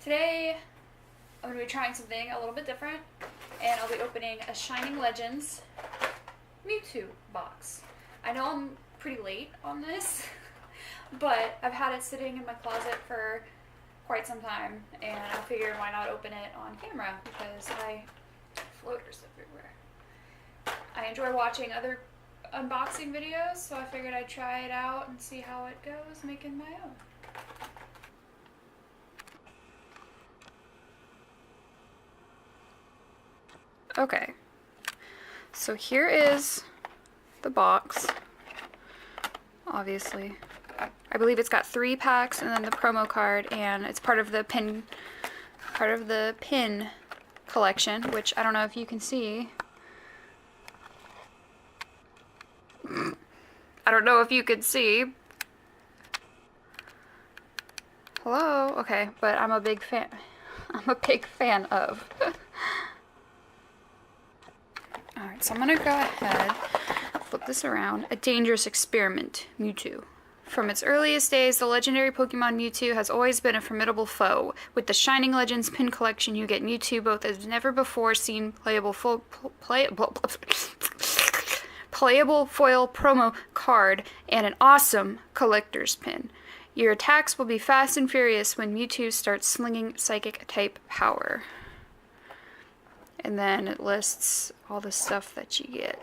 Today, I'm going to be trying something a little bit different, and I'll be opening a Shining Legends Mewtwo box. I know I'm pretty late on this, but I've had it sitting in my closet for quite some time, and I figured why not open it on camera, because floaters everywhere. I enjoy watching other unboxing videos, so I figured I'd try it out and see how it goes making my own. Okay, so here is the box. Obviously, I believe it's got 3 packs and then the promo card, and it's part of the pin collection, which I don't know if you can see. I don't know if you could see. Hello? Okay, but I'm a big fan. I'm a big fan of. Alright, so I'm gonna go ahead, flip this around. A dangerous experiment, Mewtwo. From its earliest days, the legendary Pokemon Mewtwo has always been a formidable foe. With the Shining Legends pin collection, you get Mewtwo both as never before seen playable foil promo card and an awesome collector's pin. Your attacks will be fast and furious when Mewtwo starts slinging psychic type power. And then it lists all the stuff that you get.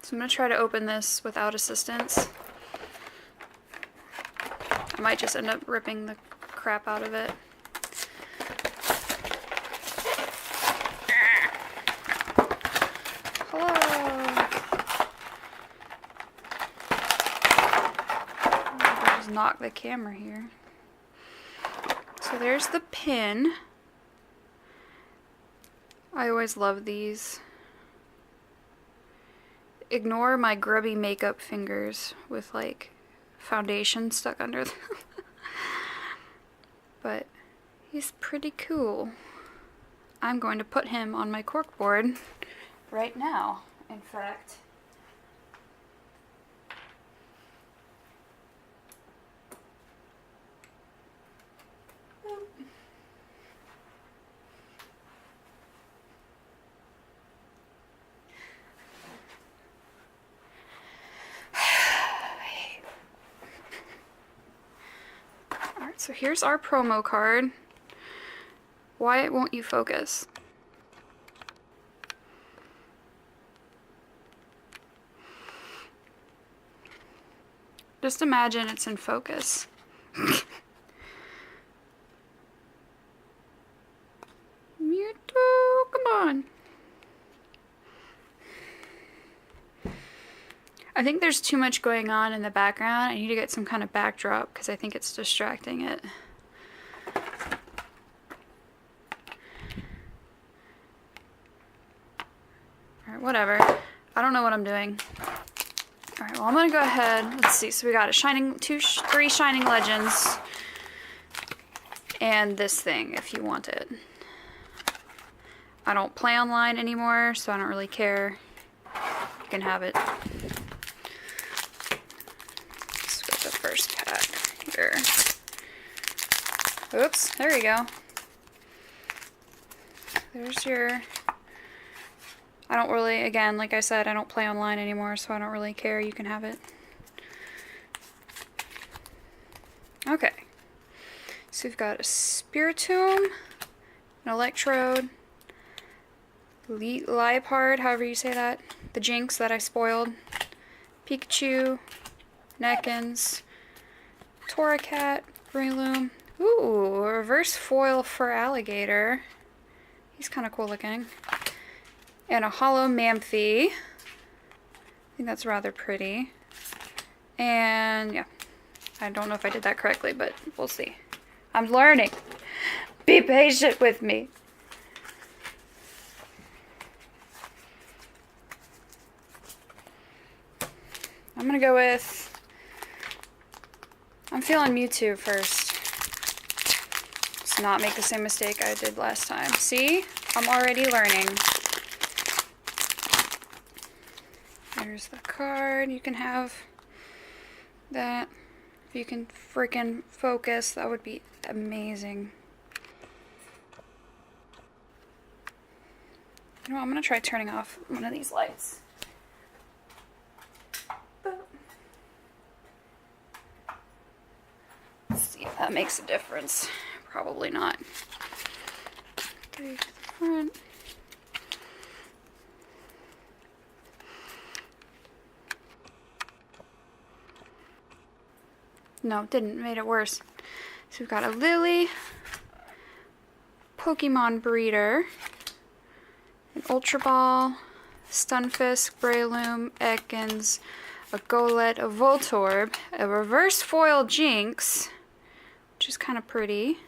So I'm going to try to open this without assistance. I might just end up ripping the crap out of it. Hello! I'll just knock the camera here. So there's the pin. I always love these. Ignore my grubby makeup fingers with like foundation stuck under them. But he's pretty cool. I'm going to put him on my corkboard right now, in fact. Alright, so here's our promo card. Why won't you focus? Just imagine it's in focus. Mewtwo, come on. I think there's too much going on in the background. I need to get some kind of backdrop because I think it's distracting it. Alright, whatever. I don't know what I'm doing. Alright, well I'm gonna go ahead. Let's see. So we got a 3 Shining Legends. And this thing, if you want it. I don't play online anymore, so I don't really care. You can have it. First pack here. Oops, there we go. There's your... I don't really, again, like I said, I don't play online anymore, so I don't really care. You can have it. Okay. So we've got a Spiritomb, an Electrode, Liepard, however you say that, the Jinx that I spoiled, Pikachu, Nekins, Torracat, Breloom. Ooh, a reverse foil for Alligator. He's kind of cool looking. And a hollow Mamfi. I think that's rather pretty. And yeah, I don't know if I did that correctly, but we'll see. I'm learning. Be patient with me. I'm gonna go with... I'm feeling Mewtwo first. Let's not make the same mistake I did last time. See? I'm already learning. There's the card. You can have that. If you can freaking focus, that would be amazing. You know what, I'm gonna try turning off one of these lights. Let's see if that makes a difference. Probably not. 3 to the front. No, it didn't. Made it worse. So we've got a Lily, Pokemon Breeder, an Ultra Ball, Stunfisk, Breloom, Ekans, a Golett, a Voltorb, a reverse foil Jinx, which is kind of pretty.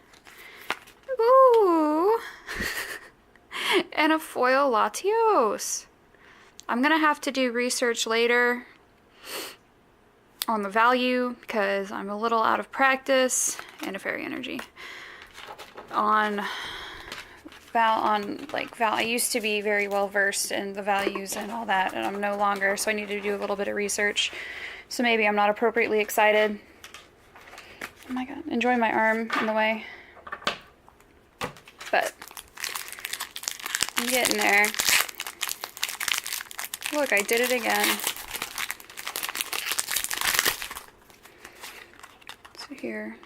Ooh! And a foil Latios. I'm gonna have to do research later on the value because I'm a little out of practice, and a Fairy Energy. I used to be very well versed in the values and all that, and I'm no longer, so I need to do a little bit of research. So maybe I'm not appropriately excited. Oh my god, enjoying my arm in the way. But I'm getting there. Look, I did it again. So here.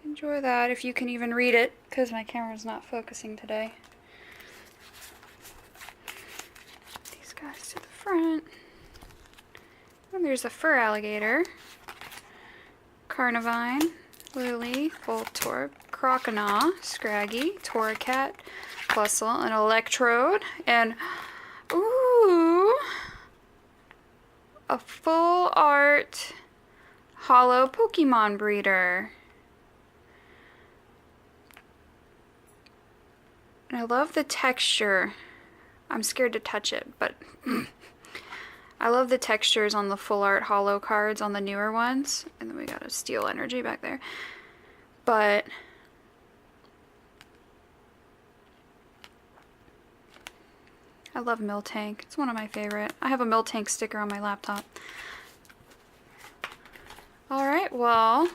Enjoy that if you can even read it, because my camera's not focusing today. These guys to the front. And there's a fur alligator, Carnivine, Lily, Voltorb, Croconaw, Scraggy, Torracat, Plusle, an Electrode, and ooh, a full art holo Pokemon Breeder. And I love the texture. I'm scared to touch it, but I love the textures on the full art holo cards on the newer ones. And then we got a Steel Energy back there. But I love Miltank. It's one of my favorite. I have a Miltank sticker on my laptop. Alright, well,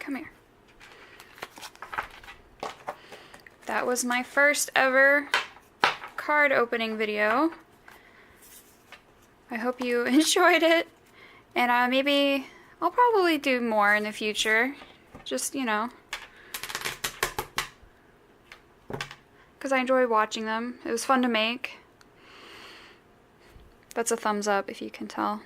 come here. That was my first ever card opening video. I hope you enjoyed it, and maybe I'll probably do more in the future, just, you know, because I enjoy watching them. It was fun to make. That's a thumbs up if you can tell.